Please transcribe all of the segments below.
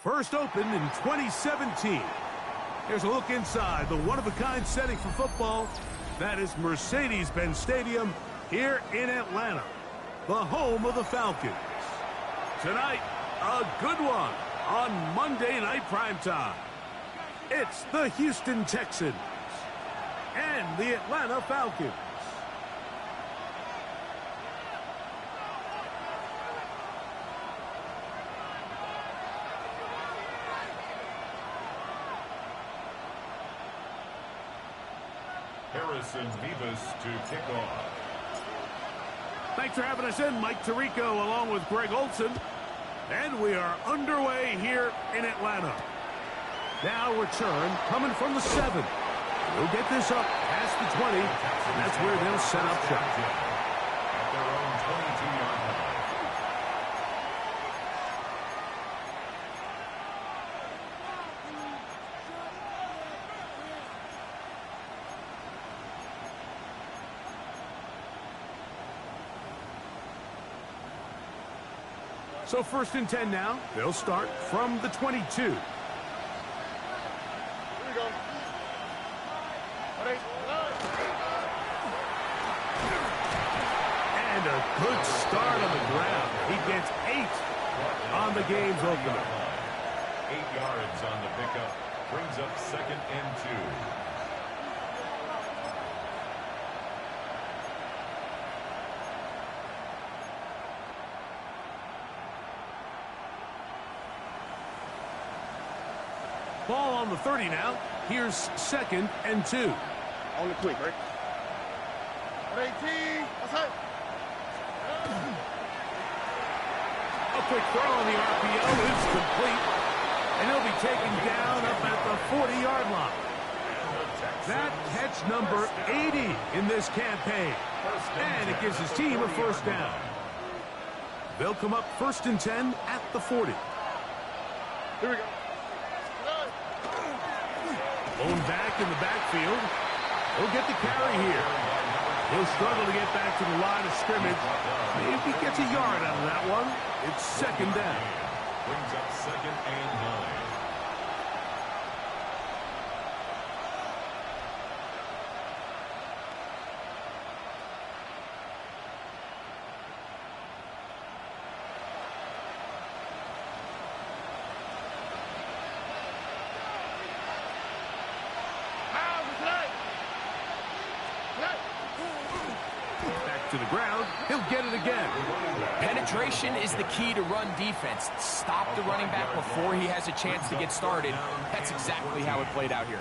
First opened in 2017. Here's a look inside the one-of-a-kind setting for football. That is Mercedes-Benz Stadium here in Atlanta, the home of the Falcons. Tonight, a good one on Monday Night Primetime. It's the Houston Texans and the Atlanta Falcons. Harrison Vivas to kick off. Thanks for having us in, Mike Tirico, along with Greg Olson. And we are underway here in Atlanta. Now return coming from the 7. They'll get this up past the 20, and that's where they'll set up shop. At their own 22-yard line. So first and 10 now. They'll start from the 22. Here we go. And a good start on the ground. He gets 8 on the game's opener. 8 yards on the pickup. Brings up 2nd and 2. Ball on the 30 now. Here's 2nd and 2. On the quick, right? 18. That's it. A quick throw on the RPO is complete. And he'll be taken down up at the 40-yard line. That catch number 80 in this campaign. And it gives his team a first down. They'll come up 1st and 10 at the 40. Here we go. Blown back in the backfield. He'll get the carry here. He'll struggle to get back to the line of scrimmage. Maybe gets a yard out of that one. It's 2nd down. Brings up 2nd and 9. To the ground, he'll get it again. Penetration is the key to run defense. Stop the running back before he has a chance to get started. That's exactly how it played out here.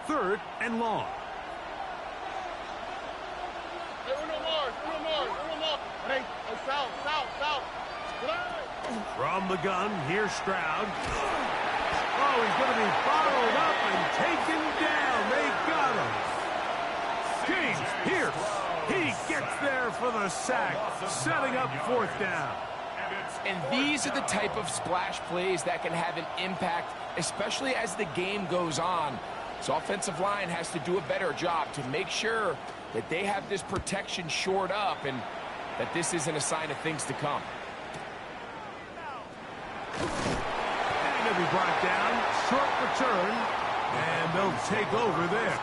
Third and long. From the gun, here's Stroud. Oh, he's going to be bottled up and taken down. They got him. James Pierce. He gets there for the sack, setting up 4th down. And these are the type of splash plays that can have an impact, especially as the game goes on. So offensive line has to do a better job to make sure that they have this protection shored up and that this isn't a sign of things to come. And he'll be brought down. Short return. And they'll take over there.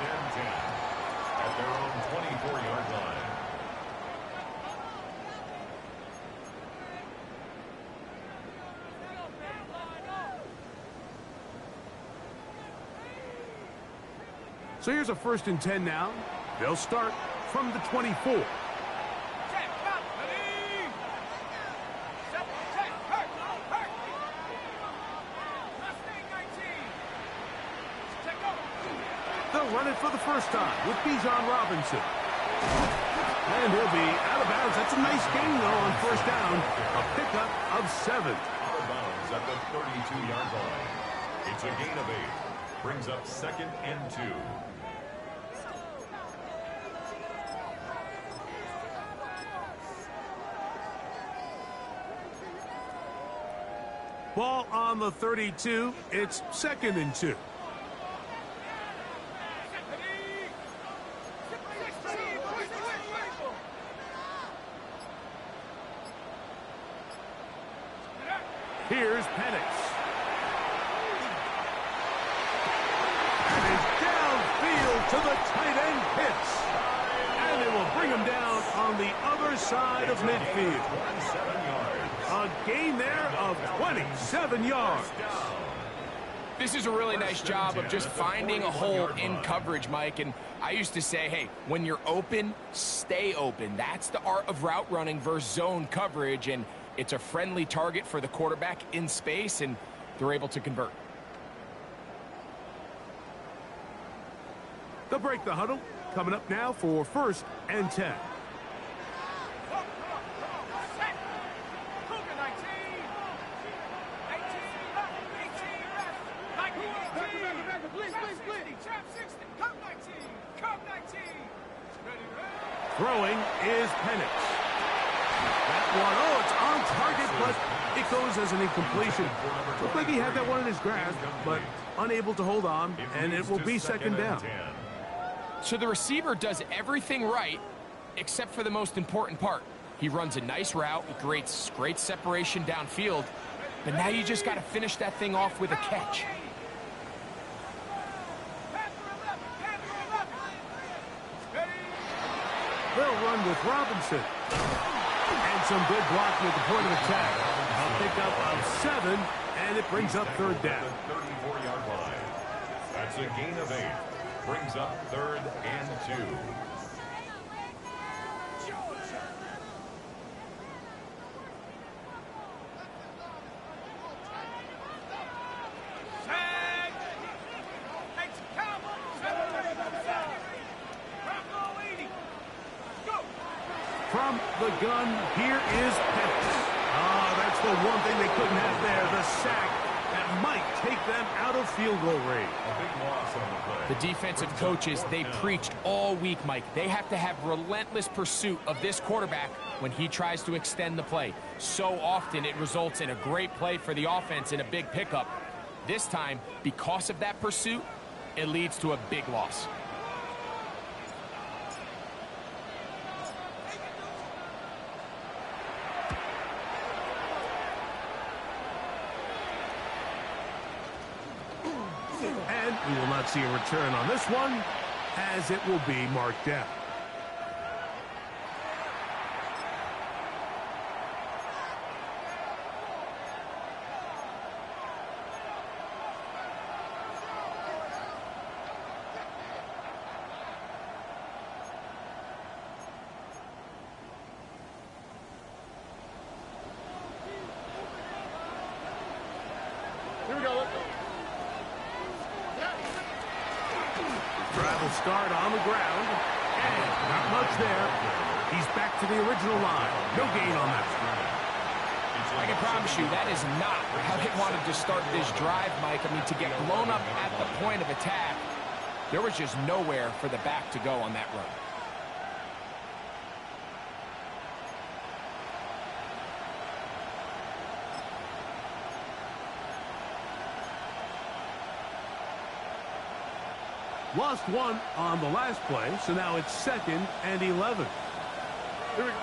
At their own 24-yard line. So here's a 1st and 10 now. They'll start from the 24. They'll run it for the first time with Bijan Robinson. And he'll be out of bounds. That's a nice gain, though, on 1st down. A pickup of 7. Out of bounds at the 32-yard line. It's a gain of 8. Brings up 2nd and 2. Ball on the 32. It's 2nd and 2. Here's Penix. And it's downfield to the tight end Pitts. And they will bring him down on the other side of midfield. A gain there of 27 yards. This is a really nice job of just finding a hole in coverage, Mike. And I used to say, hey, when you're open, stay open. That's the art of route running versus zone coverage. And it's a friendly target for the quarterback in space, and they're able to convert. They'll break the huddle. Coming up now for 1st and 10. Throwing is Penix. That one, oh, it's on target, but it goes as an incompletion. Looked like he had that one in his grasp, but unable to hold on, and it will be 2nd down. So the receiver does everything right, except for the most important part. He runs a nice route, great separation downfield, but now you just got to finish that thing off with a catch. They'll run with Robinson. And some good blocking at the point of attack. A pickup of 7, and it brings up 3rd down. 34-yard line. That's a gain of 8. Brings up 3rd and 2. From the gun, here is Penix. That's the one thing they couldn't have there, the sack that might take them out of field goal range. A big loss on the play. The defensive coaches, they preached all week, Mike. They have to have relentless pursuit of this quarterback when he tries to extend the play. So often it results in a great play for the offense and a big pickup. This time, because of that pursuit, it leads to a big loss. And we will not see a return on this one, as it will be marked down. Here we go. Let's go. Drive will start on the ground. And not much there. He's back to the original line. No gain on that. I can promise you that is not how they wanted to start this drive, Mike. I mean, to get blown up at the point of attack, there was just nowhere for the back to go on that run. Lost one on the last play, so now it's 2nd and 11. Here we go.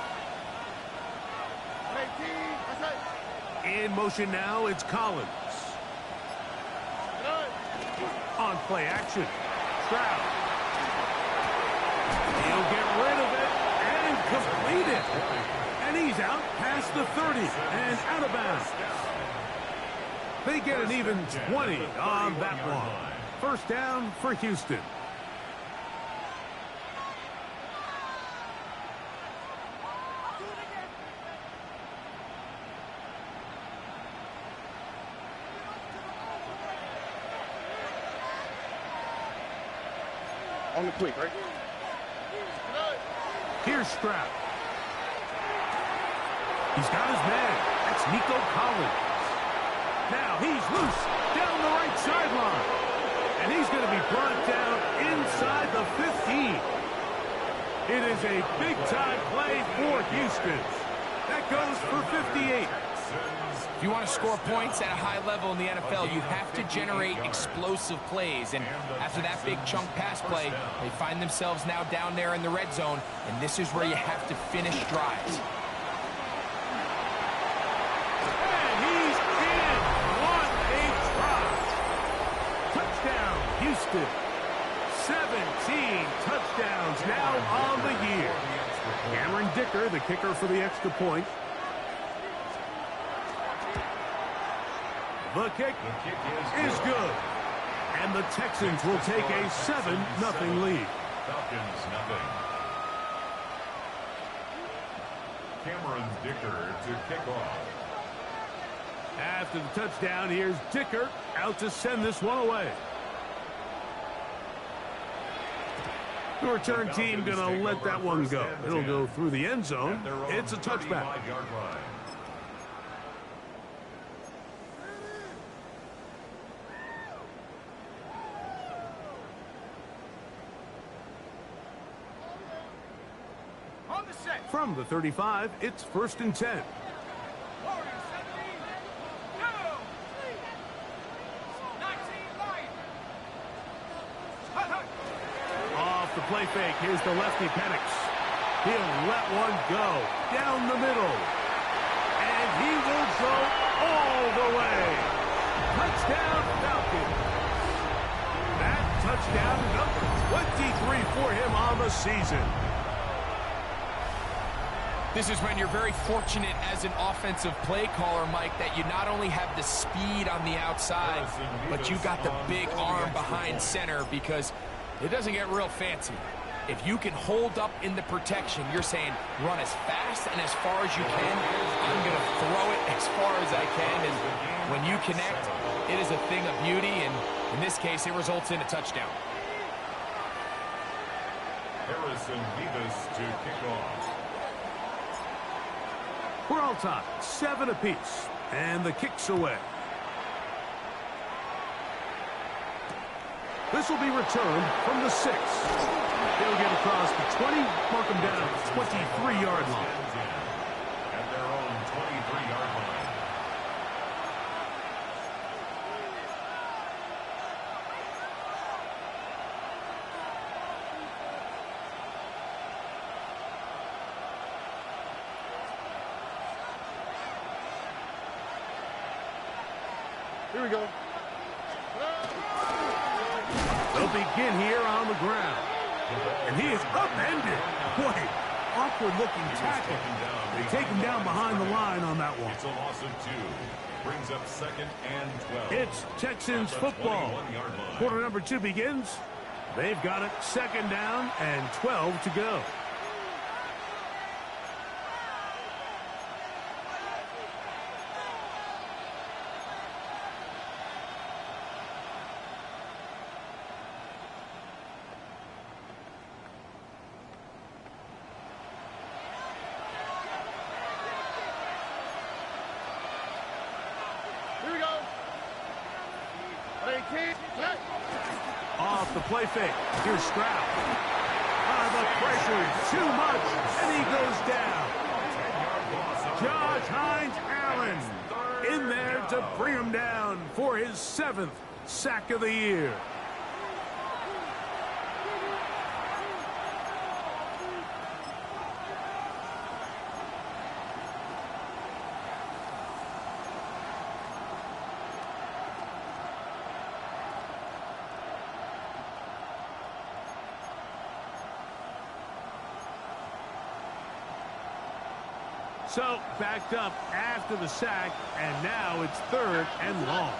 18. That's it. In motion now, it's Collins. On play action, Stroud. He'll get rid of it and complete it. And he's out past the 30 and out of bounds. They get an even 20 on that one. 1st down for Houston. On the quick, right? Here's Stroud. He's got his man. That's Nico Collins. Now he's loose down the right sideline. And he's going to be brought down inside the 15. It is a big-time play for Houston. That goes for 58. If you want to score points at a high level in the NFL, you have to generate explosive plays. And after that big chunk pass play, they find themselves now down there in the red zone. And this is where you have to finish drives. And he's in. Dicker, the kicker for the extra point. The kick is good. And the Texans will take a 7-0 lead. Falcons, nothing. Cameron Dicker to kick off. After the touchdown, here's Dicker out to send this one away. The return team going to let that one go. It'll go through the end zone. It's a touchback. From the 35, it's 1st and 10. Off the play fake, here's the lefty Penix. He'll let one go down the middle. And he will go all the way. Touchdown Falcons. That touchdown number 23 for him on the season. This is when you're very fortunate as an offensive play caller, Mike, that you not only have the speed on the outside, but you got the big arm behind center, because it doesn't get real fancy. If you can hold up in the protection, you're saying run as fast and as far as you can. I'm going to throw it as far as I can. And when you connect, it is a thing of beauty. And in this case, it results in a touchdown. Harrison Vivas to kick off. We're all tied, 7 apiece, and the kick's away. This will be returned from the 6. They'll get across the 20, mark them down at the 23-yard line. At their own 23-yard line. Here we go. They'll begin here on the ground. And he is upended. Boy, awkward-looking tackle. They take him down behind the line on that one. It's a loss of 2. Brings up 2nd and 12. It's Texans football. Quarter number 2 begins. They've got it 2nd down and 12 to go. Here we go. Off the play fake. Here's Stroud. The pressure is too much, and he goes down. Josh Hines-Allen in there to bring him down for his 7th sack of the year. So, backed up after the sack, and now it's 3rd and long.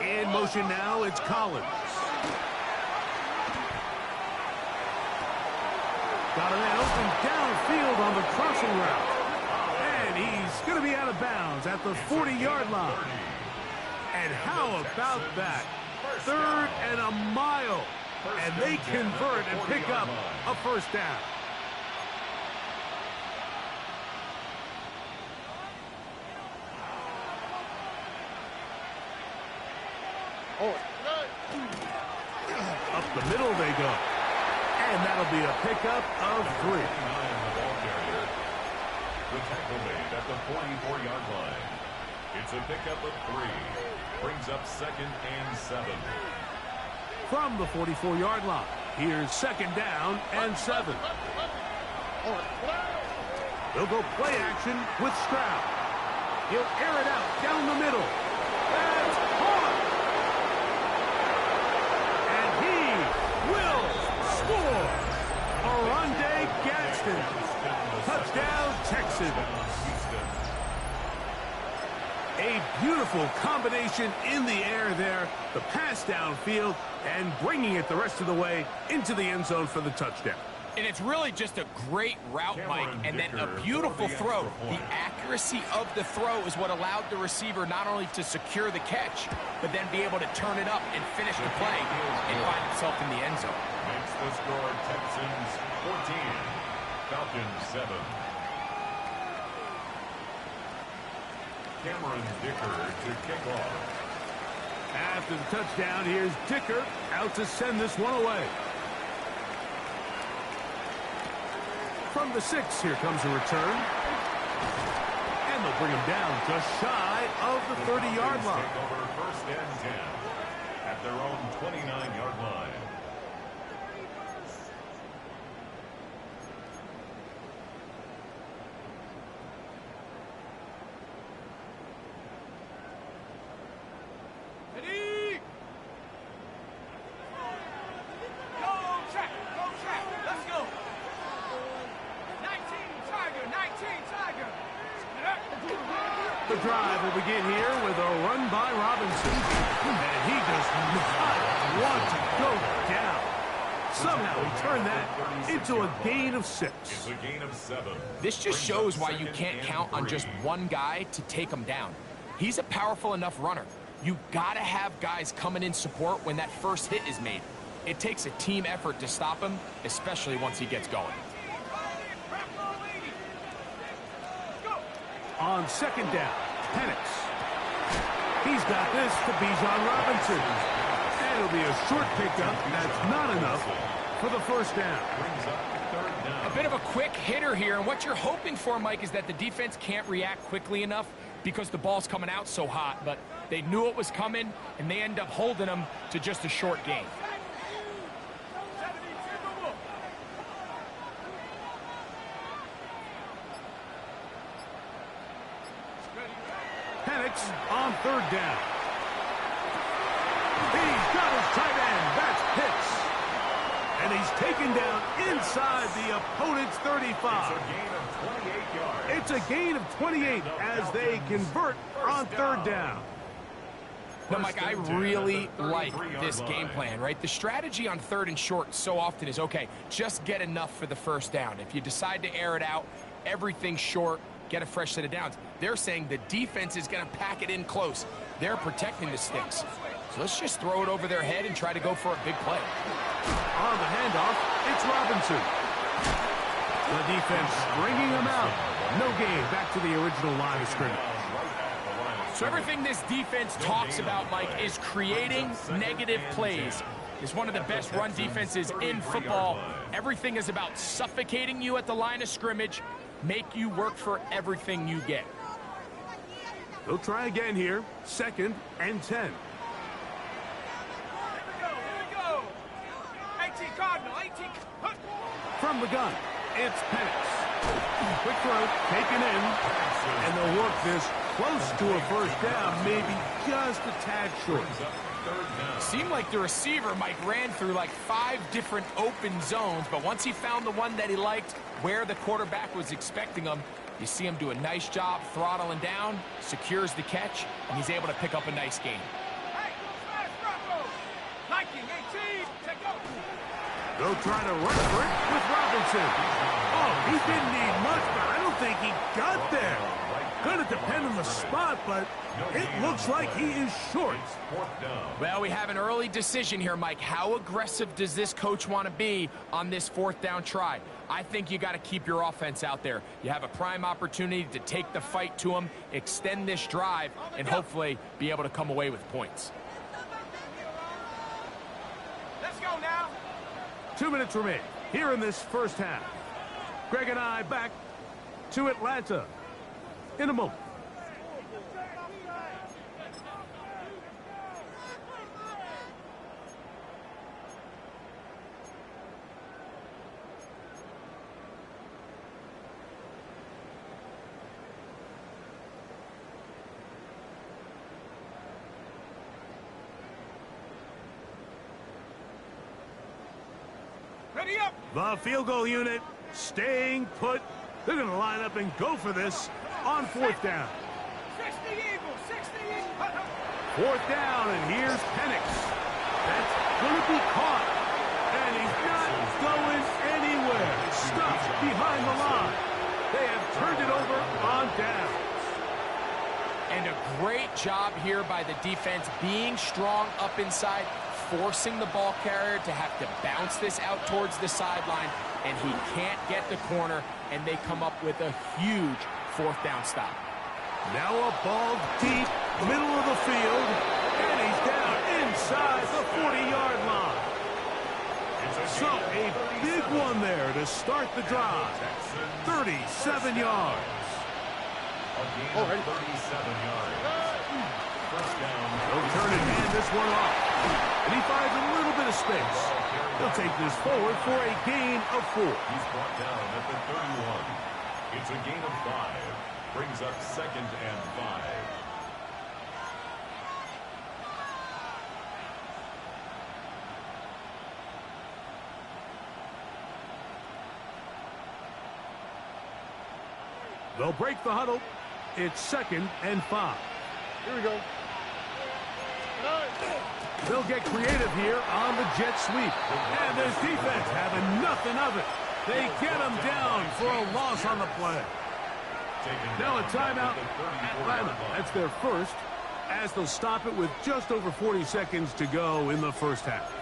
In motion now, it's Collins. Got a man open downfield on the crossing route. And he's going to be out of bounds at the 40-yard line. And how about that? 3rd and a mile. And they convert and pick up a 1st down. Up the middle they go. And that'll be a pickup of 3. The tackle made at the 44-yard line. It's a pickup of 3. Brings up 2nd and 7. From the 44-yard line, here's 2nd down and 7. They'll go play action with Stroud. He'll air it out down the middle. That's Robinson. A beautiful combination in the air there. The pass downfield and bringing it the rest of the way into the end zone for the touchdown. And it's really just a great route, Mike, and then a beautiful throw. The accuracy of the throw is what allowed the receiver not only to secure the catch, but then be able to turn it up and finish the play and find himself in the end zone. Makes the score Texans 14, Falcons 7. Cameron Dicker to kick off. After the touchdown, here's Dicker out to send this one away. From the 6, here comes a return. And they'll bring him down just shy of the 30-yard line. Take over first and 10 at their own 29-yard line. The drive will begin here with a run by Robinson. And he does not want to go down. Somehow he turned that into a gain of 6. It's a gain of 7. This just shows why you can't count on just one guy to take him down. He's a powerful enough runner. You gotta have guys coming in support when that first hit is made. It takes a team effort to stop him, especially once he gets going. On second down, Penix. He's got this to Bijan Robinson. And it'll be a short pickup. That's not enough for the first down. A bit of a quick hitter here, and what you're hoping for, Mike, is that the defense can't react quickly enough because the ball's coming out so hot, but they knew it was coming, and they end up holding them to just a short gain. Penix on third down. He's got his tight end. That's Pitts. And he's taken down inside the opponent's 35. It's a gain of 28 as they convert on third down. Now, Mike, I really like this game plan, right? The strategy on third and short so often is, okay, just get enough for the first down. If you decide to air it out, everything's short, get a fresh set of downs. They're saying the defense is going to pack it in close. They're protecting the sticks. So let's just throw it over their head and try to go for a big play. On the handoff, it's Robinson. The defense bringing him out. No gain. Back to the original line of scrimmage. So everything this defense talks about, Mike, is creating negative plays. It's one of the best run defenses in football. Everything is about suffocating you at the line of scrimmage, make you work for everything you get. They'll try again here. 2nd and 10. Here we go. 18 Cardinal, 18. From the gun, it's Penix. Quick throw, taken in. And they'll work this close to a first down, maybe just a tad short. Seemed like the receiver, Mike, ran through like 5 different open zones, but once he found the one that he liked, where the quarterback was expecting him, you see him do a nice job throttling down, secures the catch, and he's able to pick up a nice gain. They'll try to run for it with Robinson. Oh, he didn't need much, but I don't think he got there. Going to depend on the spot, but it looks like he is short. Well, we have an early decision here, Mike. How aggressive does this coach want to be on this 4th down try? I think you got to keep your offense out there. You have a prime opportunity to take the fight to him, extend this drive, and hopefully be able to come away with points. Let's go now. 2 minutes remain here in this first half. Greg and I back to Atlanta in a moment. Ready up. The field goal unit staying put They're going to line up and go for this on fourth down. 60 Eagles, 60 Eagles. Fourth down, and here's Penix. That's going to be caught, and he's not going anywhere. Stuffed behind the line. They have turned it over on down. And a great job here by the defense, being strong up inside, forcing the ball carrier to have to bounce this out towards the sideline, and he can't get the corner, and they come up with a huge fourth down stop. Now a ball deep, middle of the field, and he's down inside the 40-yard line. So a big one there to start the drive. 37 yards. Already 37 yards. First down. He'll turn and hand this one off. And he finds a little bit of space. He'll take this forward for a gain of 4. He's brought down at the 31. It's a gain of 5. Brings up 2nd and 5. They'll break the huddle. It's 2nd and 5. Here we go. They'll get creative here on the jet sweep. And this defense having nothing of it. They get them down for a loss on the play. Now a timeout, Atlanta. That's their first, as they'll stop it with just over 40 seconds to go in the first half.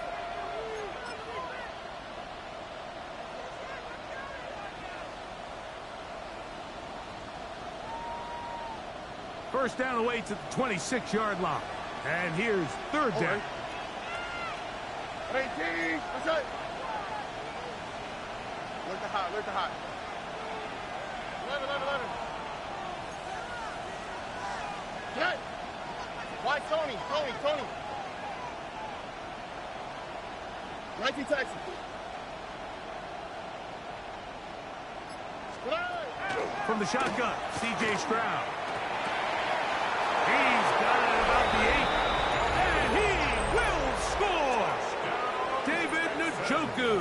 First down awaits at the 26-yard line. And here's third down. 18. That's it. Look the hot. Look the hot. 11. Get. Why Tony? 19 Texas. From the shotgun, C.J. Stroud. He's got it about the 8. And he will score! David Njoku.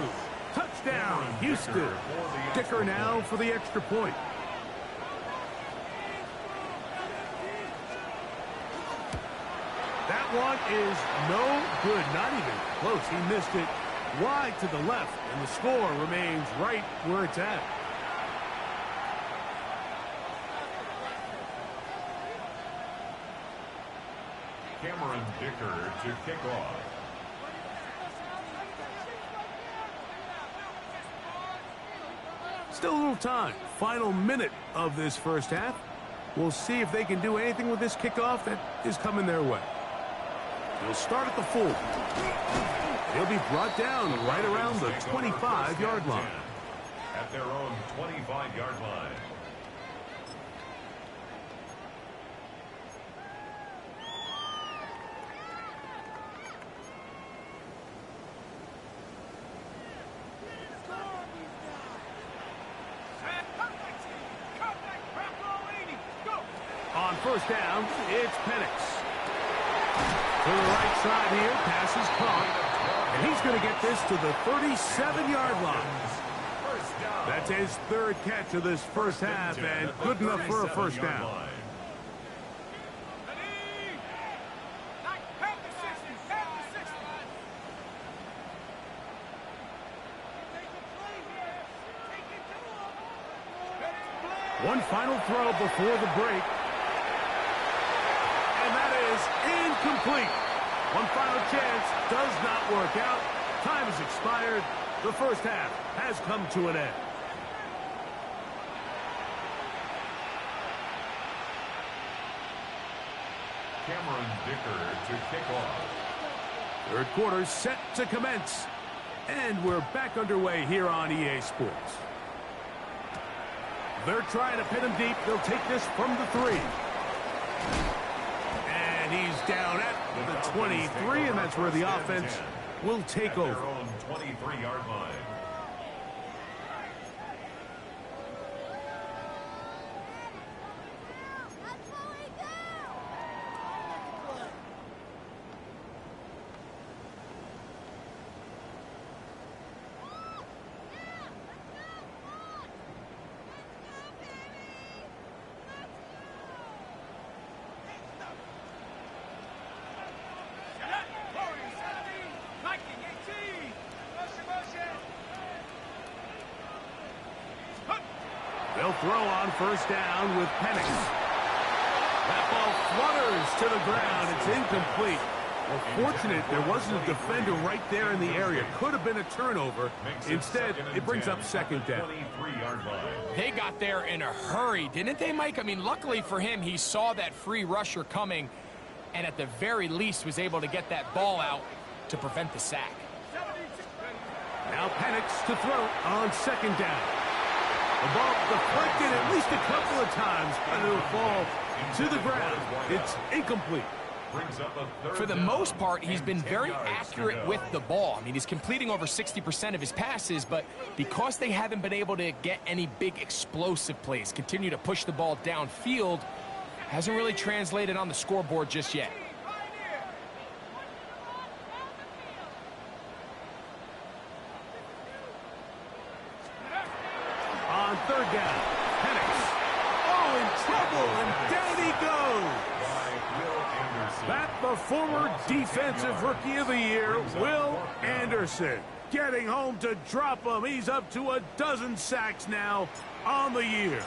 Touchdown, Houston. Dicker now for the extra point. That one is no good. Not even close. He missed it wide to the left, and the score remains right where it's at. Cameron Dicker to kick off. Still a little time. Final minute of this first half. We'll see if they can do anything with this kickoff that is coming their way. He'll start at the 4. He'll be brought down right around the 25-yard line. At their own 25-yard line. On first down, it's Penix. To the right side here, pass is caught. And he's going to get this to the 37-yard line. That's his third catch of this first half, and good enough for a first down. One final throw before the break. And that is incomplete. One final chance does not work out. Time has expired. The first half has come to an end. Cameron Dicker to kick off. Third quarter set to commence. And we're back underway here on EA Sports. They're trying to pin him deep. They'll take this from the 3. And he's down at the 23, and that's where the offense will take over. Their own 23-yard line. They'll throw on first down with Penix. That ball flutters to the ground. It's incomplete. Well, fortunate there wasn't a defender right there in the area. Could have been a turnover. Instead, it brings up second down. They got there in a hurry, didn't they, Mike? I mean, luckily for him, he saw that free rusher coming and at the very least was able to get that ball out to prevent the sack. Now Penix to throw on second down. The ball deflected at least a couple of times, but it'll fall to the ground. It's incomplete. For the most part, he's been very accurate with the ball. I mean, he's completing over 60% of his passes, but because they haven't been able to get any big explosive plays, continue to push the ball downfield, hasn't really translated on the scoreboard just yet. On third down, Penix. Oh, in trouble, and down he goes. That the former defensive rookie of the year, Will Anderson, getting home to drop him. He's up to a dozen sacks now on the year.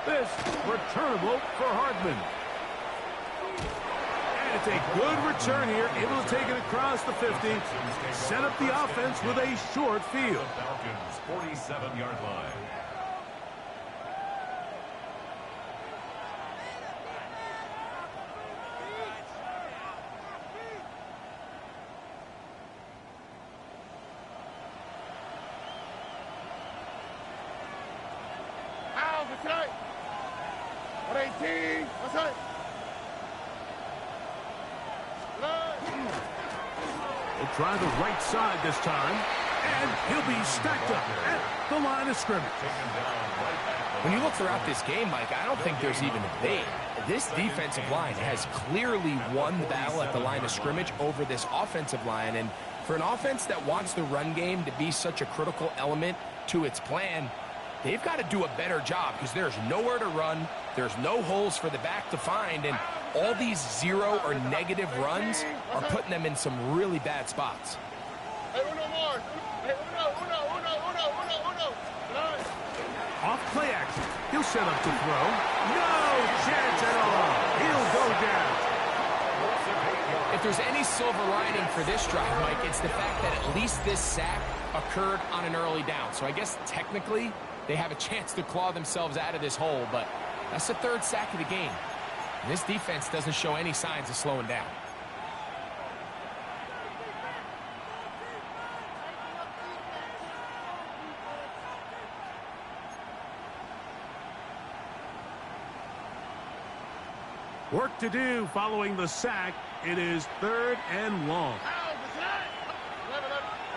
This returnable for Hardman. And it's a good return here, able to take it across the 50, set up the offense with a short field. Falcons 47-yard line. Outside. 118. Outside. He'll try the right side this time, and he'll be stacked up at the line of scrimmage. When you look throughout this game, Mike, I don't think there's even a debate. This defensive line has clearly won the battle at the line of scrimmage over this offensive line, and for an offense that wants the run game to be such a critical element to its plan, they've got to do a better job because there's nowhere to run, there's no holes for the back to find, and all these zero or negative runs are putting them in some really bad spots. Off play action. He'll set up to throw. No chance at all. He'll go down. If there's any silver lining for this drive, Mike, it's the fact that at least this sack occurred on an early down. So I guess technically they have a chance to claw themselves out of this hole, but that's the third sack of the game. And this defense doesn't show any signs of slowing down. Work to do following the sack. It is third and long.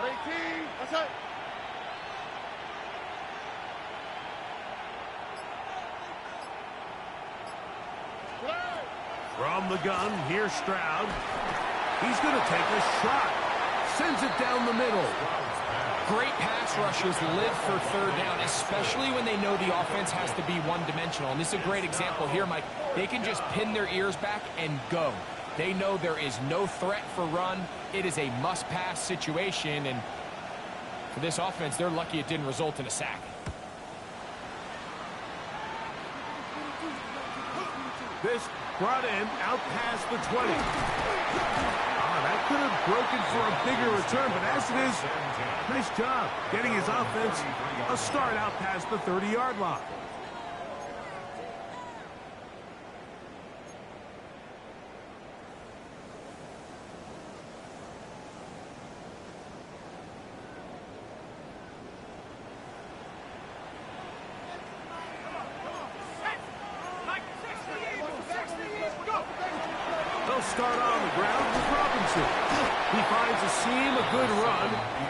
18. Outside. From the gun, here's Stroud. He's going to take a shot. Sends it down the middle. Great pass rushers live for third down, especially when they know the offense has to be one-dimensional. And this is a great example here, Mike. They can just pin their ears back and go. They know there is no threat for run. It is a must-pass situation, and for this offense, they're lucky it didn't result in a sack. This brought in out past the 20. That could have broken for a bigger return, but as it is, nice job getting his offense a start out past the 30-yard line. They'll start on the ground with Robinson. He finds a seam, a good run,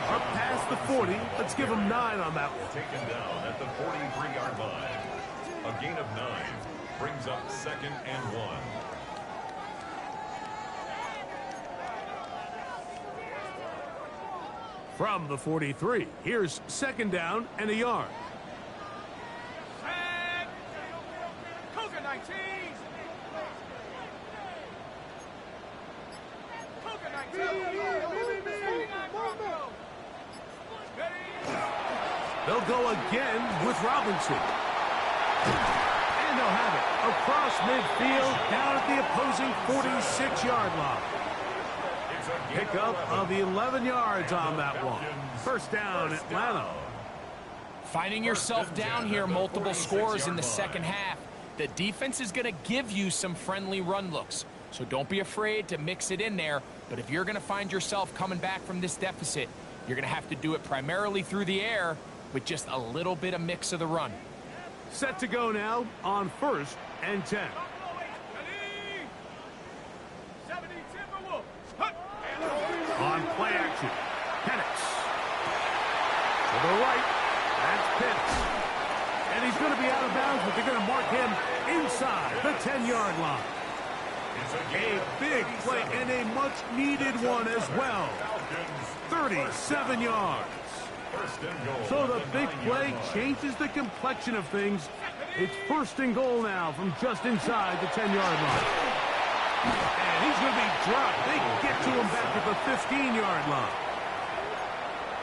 up past the 40. Let's give him 9 on that one. Taken down at the 43-yard line. A gain of 9 brings up second and 1. From the 43, here's second down and a yard. Cougar 19. Cougar 19. They'll go again with Robinson. And they'll have it across midfield down at the opposing 46-yard line. Pickup of 11 yards on that one. First down, Atlanta. Finding yourself down here, multiple scores in the second half. The defense is going to give you some friendly run looks. So don't be afraid to mix it in there. But if you're going to find yourself coming back from this deficit, you're going to have to do it primarily through the air with just a little bit of mix of the run. Set to go now on 1st and 10. On play action, Penix. To the right, that's Pitts. And he's going to be out of bounds, but they're going to mark him inside the 10-yard line. A big play and a much-needed one as well. 37 yards. So the big play changes the complexion of things. It's 1st and goal now from just inside the 10-yard line. And he's going to be dropped. They get to him back at the 15-yard line.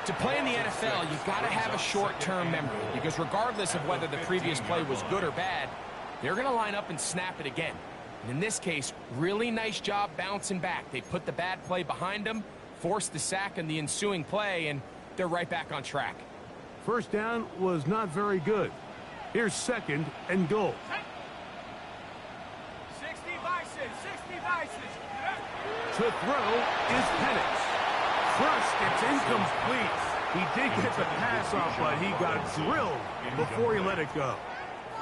To play in the NFL, you've got to have a short-term memory, because regardless of whether the previous play was good or bad, they're going to line up and snap it again. And in this case, really nice job bouncing back. They put the bad play behind them, forced the sack in the ensuing play, and they're right back on track. First down was not very good. Here's 2nd and goal. 60 vices, 60 vices. To throw is Penix. Crushed, it's incomplete. He did get the pass off, but he got drilled before he let it go.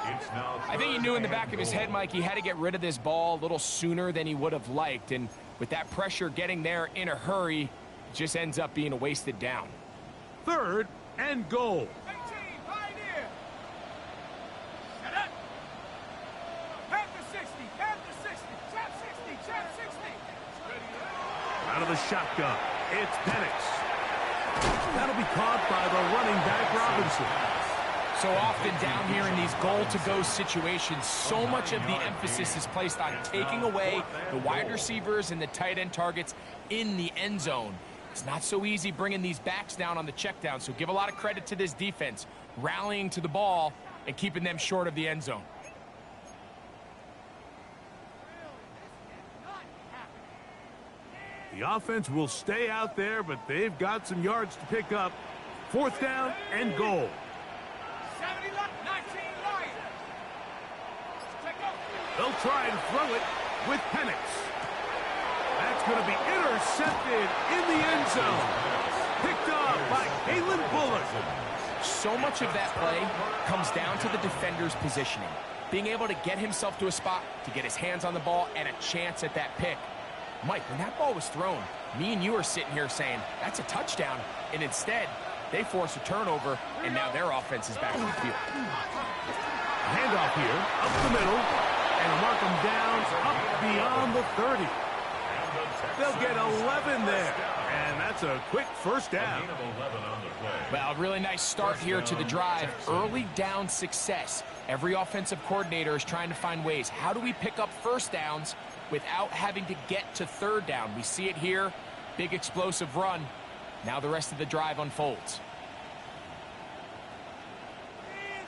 I think he knew in the back of his head, Mike, he had to get rid of this ball a little sooner than he would have liked. And with that pressure getting there in a hurry, it just ends up being a wasted down. 3rd and goal. 18, pioneer. Set up. Half the 60, half the 60, trap 60, trap 60. Out of the shotgun, it's Penix. That'll be caught by the running back, Robinson. So often down here in these goal-to-go situations, so much of the emphasis is placed on taking away the wide receivers and the tight end targets in the end zone. It's not so easy bringing these backs down on the check down, so give a lot of credit to this defense, rallying to the ball and keeping them short of the end zone. The offense will stay out there, but they've got some yards to pick up. 4th down and goal. 70 left, 19 Lions. They'll try and throw it with Penix. That's going to be intercepted in the end zone. Picked up by Kalen Bullock. So much of that play comes down to the defender's positioning. Being able to get himself to a spot, to get his hands on the ball, and a chance at that pick. Mike, when that ball was thrown, me and you are sitting here saying, that's a touchdown. And instead, they force a turnover, and now their offense is back on the field. Handoff here, up the middle, and mark them down up beyond the 30. They'll get 11 there, and that's a quick first down. Well, a really nice start here to the drive. Early down success. Every offensive coordinator is trying to find ways. How do we pick up first downs without having to get to 3rd down? We see it here. Big explosive run. Now the rest of the drive unfolds.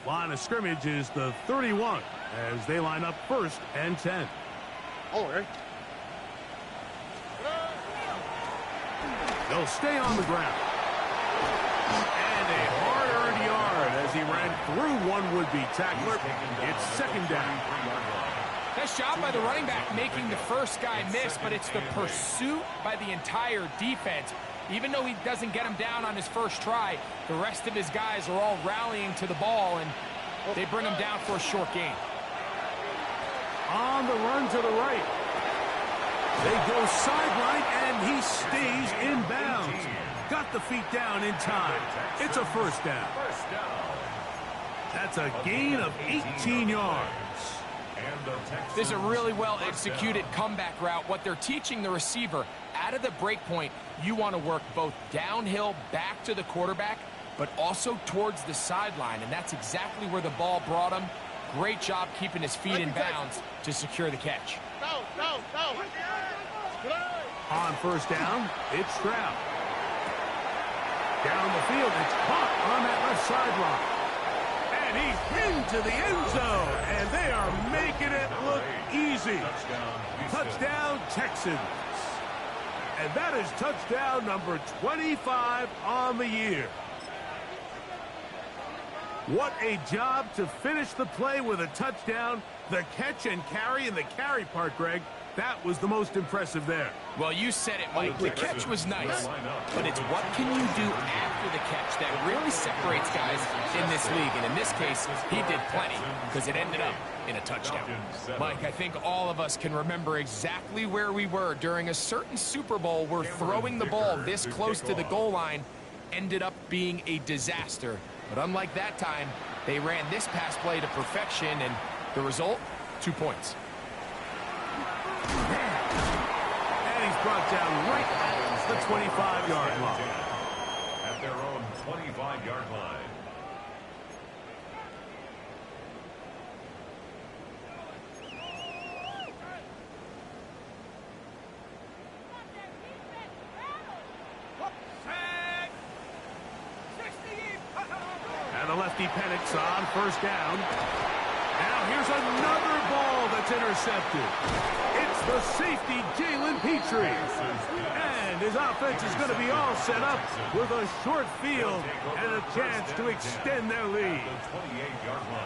Line of scrimmage is the 31 as they line up 1st and 10. Oh, okay. They'll stay on the ground. And a hard-earned yard as he ran through one would-be tackler. It's 2nd down. Nice job by the running back making the first guy miss, but it's the pursuit by the entire defense. Even though he doesn't get him down on his first try, the rest of his guys are all rallying to the ball, and they bring him down for a short gain. On the run to the right. They go sideline, and he stays in bounds. Got the feet down in time. It's a first down. That's a gain of 18 yards. This is a really well-executed comeback route. What they're teaching the receiver, out of the break point, you want to work both downhill back to the quarterback, but also towards the sideline, and that's exactly where the ball brought him. Great job keeping his feet in bounds to secure the catch. Go, go, go. On first down, it's Stroud. Down the field, it's caught on that left sideline. And he's into the end zone, and they are making it look easy. Touchdown, Texans. And that is touchdown number 25 on the year. What a job to finish the play with a touchdown. The catch and carry, and the carry part, Greg, that was the most impressive there. Well, you said it, Mike. The catch was nice, but it's what can you do after the catch that really separates guys in this league. And in this case, he did plenty because it ended up in a touchdown. Mike, I think all of us can remember exactly where we were during a certain Super Bowl where throwing the ball this close to the goal line ended up being a disaster. But unlike that time, they ran this pass play to perfection, and the result, 2 points. And he's brought down right at the 25-yard line. At their own 25-yard line. And the lefty Penix on first down. Now here's another ball that's intercepted. It's the safety, Jalen Petrie. And his offense is going to be all set up with a short field and a chance to extend their lead.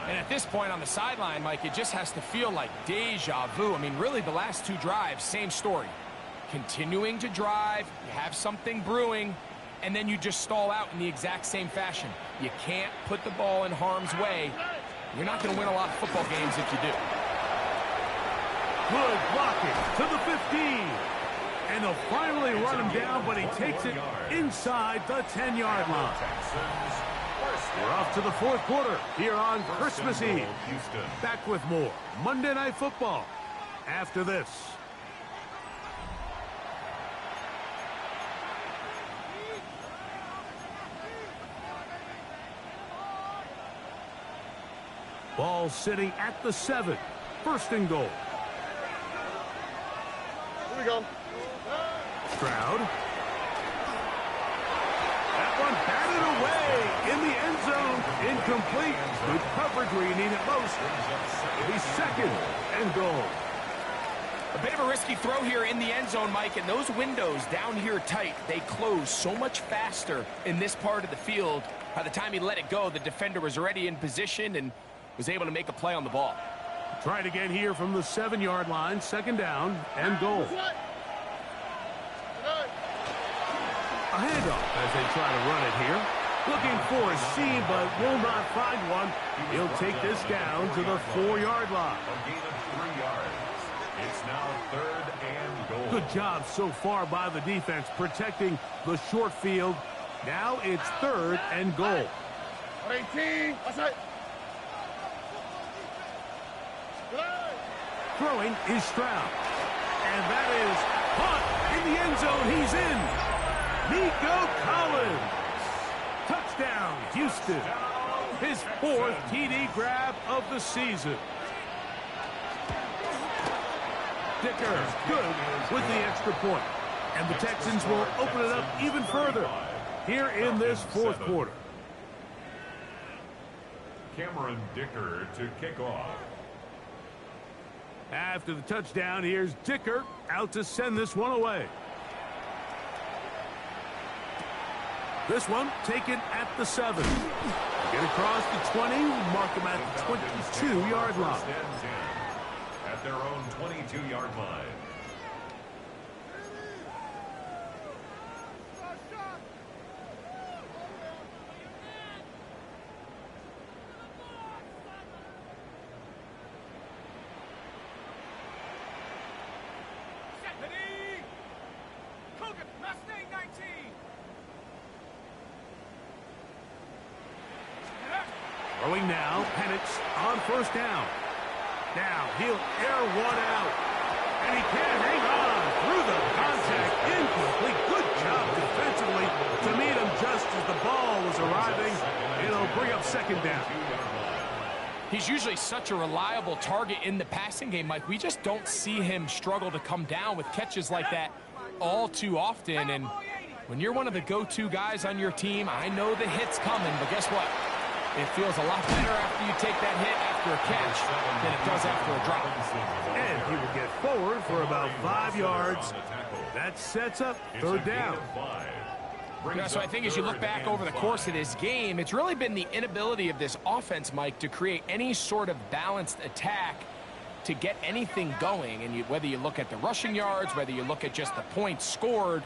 And at this point on the sideline, Mike, it just has to feel like deja vu. I mean, really, the last 2 drives, same story. Continuing to drive, you have something brewing, and then you just stall out in the exact same fashion. You can't put the ball in harm's way. You're not going to win a lot of football games if you do. Good blocking to the 15. And they'll finally run him down, but he takes it inside the 10-yard line. We're off to the fourth quarter here on Christmas Eve. Back with more Monday Night Football after this. Ball sitting at the 7. First and goal. Here we go. Stroud. That one batted away in the end zone. Incomplete. Good coverage where you need it most. It'll be second and goal. A bit of a risky throw here in the end zone, Mike, and those windows down here tight, they close so much faster in this part of the field. By the time he let it go, the defender was already in position and was able to make a play on the ball. Try it again here from the 7-yard line. Second down and goal. A handoff as they try to run it here. Looking for a seam, but will not find one. He'll take this down to the 4-yard line. A gain of 3 yards. It's now third and goal. Good job so far by the defense protecting the short field. Now it's third and goal. 18. Throwing is Stroud. And that is caught in the end zone. He's in. Nico Collins. Touchdown, Houston. His 4th TD grab of the season. Dicker, good with the extra point. And the Texans will open it up even further here in this fourth quarter. Cameron Dicker to kick off. After the touchdown, here's Dicker out to send this one away. This one taken at the 7. Get across the 20, mark him at the 22-yard line. At their own 22-yard line. Throwing now, Penix on first down. Now he'll air one out. And he can't hang on through the contact. Incomplete. Good job defensively to meet him just as the ball was arriving. It'll bring up second down. He's usually such a reliable target in the passing game, Mike. We just don't see him struggle to come down with catches like that. all too often, and when you're one of the go-to guys on your team, I know the hit's coming, but guess what? It feels a lot better after you take that hit after a catch than it does after a drop. And he will get forward for about 5 yards. That sets up third down. Yeah, so I think as you look back over the course of this game, it's really been the inability of this offense, Mike, to create any sort of balanced attack to get anything going. And whether you look at the rushing yards, whether you look at just the points scored,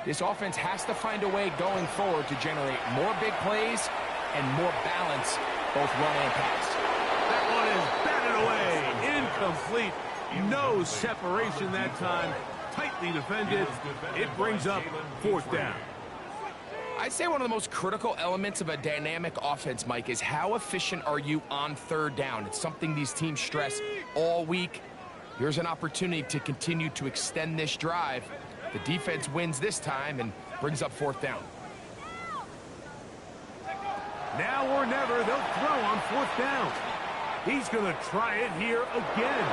this offense has to find a way going forward to generate more big plays and more balance, both run and pass. That one is batted away. Incomplete. No separation that time. Tightly defended. It brings up fourth down. I'd say one of the most critical elements of a dynamic offense, Mike, is how efficient are you on third down. It's something these teams stress all week. Here's an opportunity to continue to extend this drive. The defense wins this time and brings up fourth down. Now or never, they'll throw on fourth down. He's going to try it here again.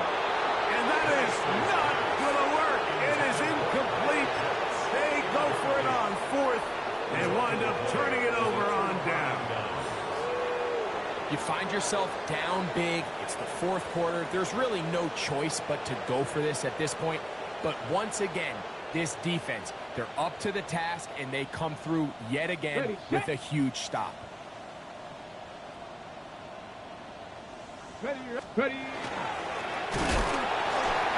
And that is not going to work. It is incomplete. They go for it on fourth and wind up turning it over on down. You find yourself down big. It's the fourth quarter. There's really no choice but to go for this at this point. But once again, this defense, they're up to the task, and they come through yet again with a huge stop. Ready.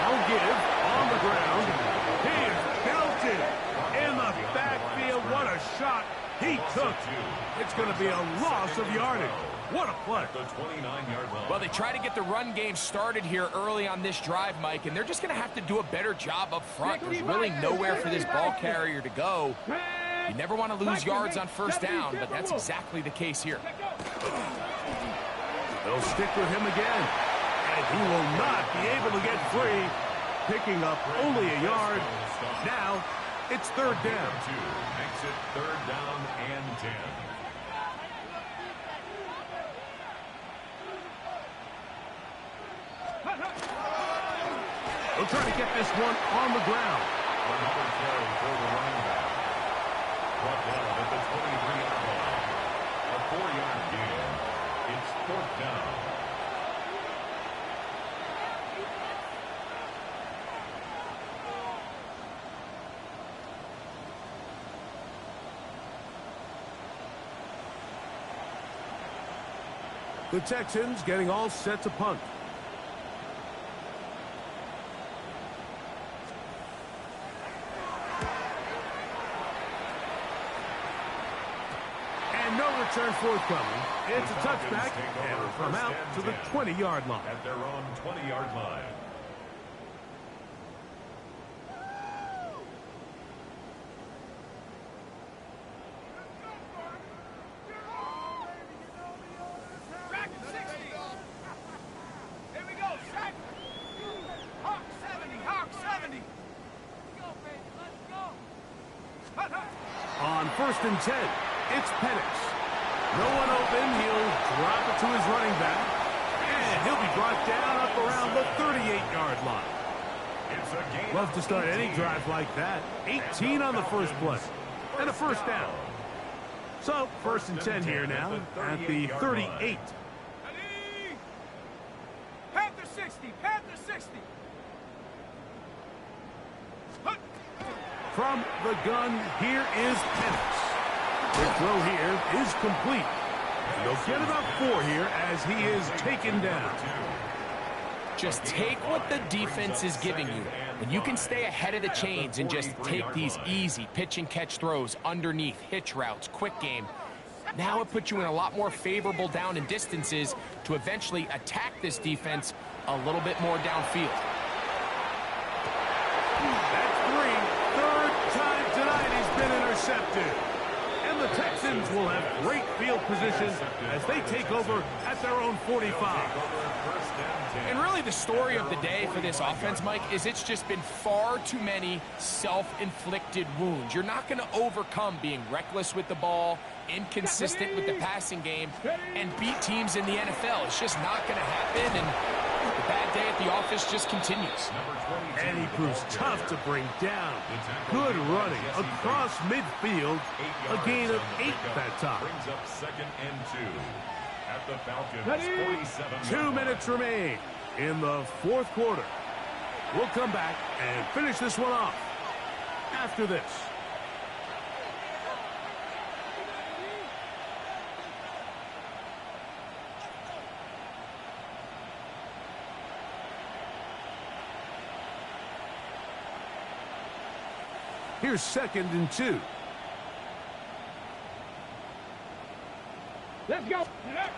I'll give on the ground. He is belted in the backfield. What a shot he took. It's going to be a loss of yardage. What a play. Well, they try to get the run game started here early on this drive, Mike, and they're just going to have to do a better job up front. There's really nowhere for this ball carrier to go. You never want to lose yards on first down, but that's exactly the case here. They'll stick with him again, and he will not be able to get free, picking up only a yard. Now, it's third down. Makes it third down and 10. They'll try to get this one on the ground. Another carry for the running back. Brought down at the 23-yard line. A 4-yard gain. It's fourth down. The Texans getting all set to punt. And no return forthcoming. It's a touchback, and from out to the 20-yard line. At their own 20-yard line. On first and 10, it's Penix. No one open. He'll drop it to his running back. And he'll be brought down up around the 38-yard line. Love to start any drive like that. 18 on the first play. And a first down. So, first and 10 here now at the 38. Panther 60, Panther 60. From the gun, here is Penix. The throw here is complete. And they'll get about 4 here as he is taken down. Just take what the defense is giving you, and you can stay ahead of the chains and just take these easy pitch and catch throws underneath, hitch routes, quick game. Now it puts you in a lot more favorable down and distances to eventually attack this defense a little bit more downfield. That's 3. Third time tonight he's been intercepted. And the Texans will have great field position as they take over at their own 45. And really the story of the day for this offense, Mike, is it's just been far too many self-inflicted wounds. You're not going to overcome being reckless with the ball, inconsistent with the passing game, and beat teams in the NFL. It's just not going to happen, and The bad day at the office just continues. And he proves tough to bring down. Good running across midfield. A gain of 8 that time. Brings up 2nd and 2 at the Falcons. 2 minutes remain in the 4th quarter. We'll come back and finish this one off after this. Here's 2nd and 2. Let's go. Now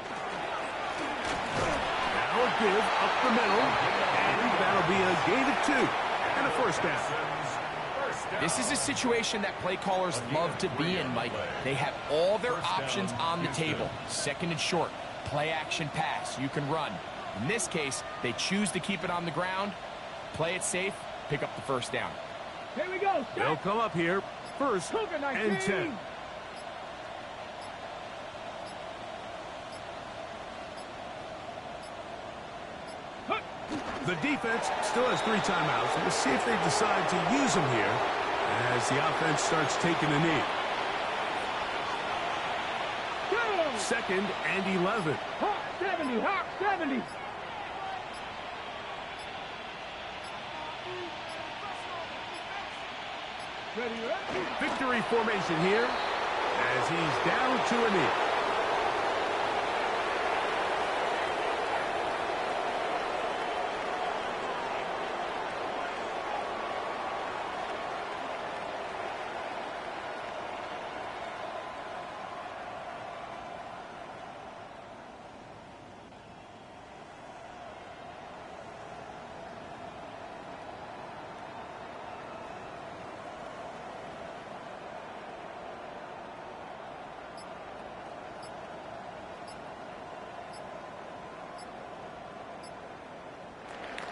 a give up the middle, and that'll be a gain of 2 and a first down. This is a situation that play callers love to be in, Mike. They have all their options on the table. 2nd and short, play action pass, you can run. In this case, they choose to keep it on the ground, play it safe, pick up the first down. Here we go. They'll come up here, 1st and 10. The defense still has 3 timeouts. We'll see if they decide to use them here as the offense starts taking a knee. 2nd and 11. Hawk 70, Hawk 70. Ready, ready. Victory formation here as he's down to a knee.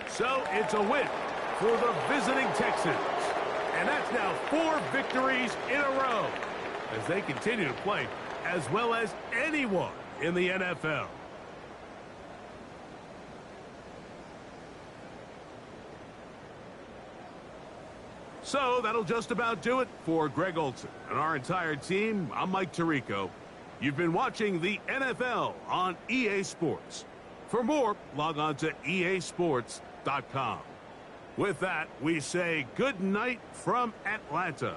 So it's a win for the visiting Texans. And that's now 4 victories in a row as they continue to play as well as anyone in the NFL. So that'll just about do it for Greg Olsen and our entire team. I'm Mike Tirico. You've been watching the NFL on EA Sports. For more, log on to easports.com. With that, we say good night from Atlanta.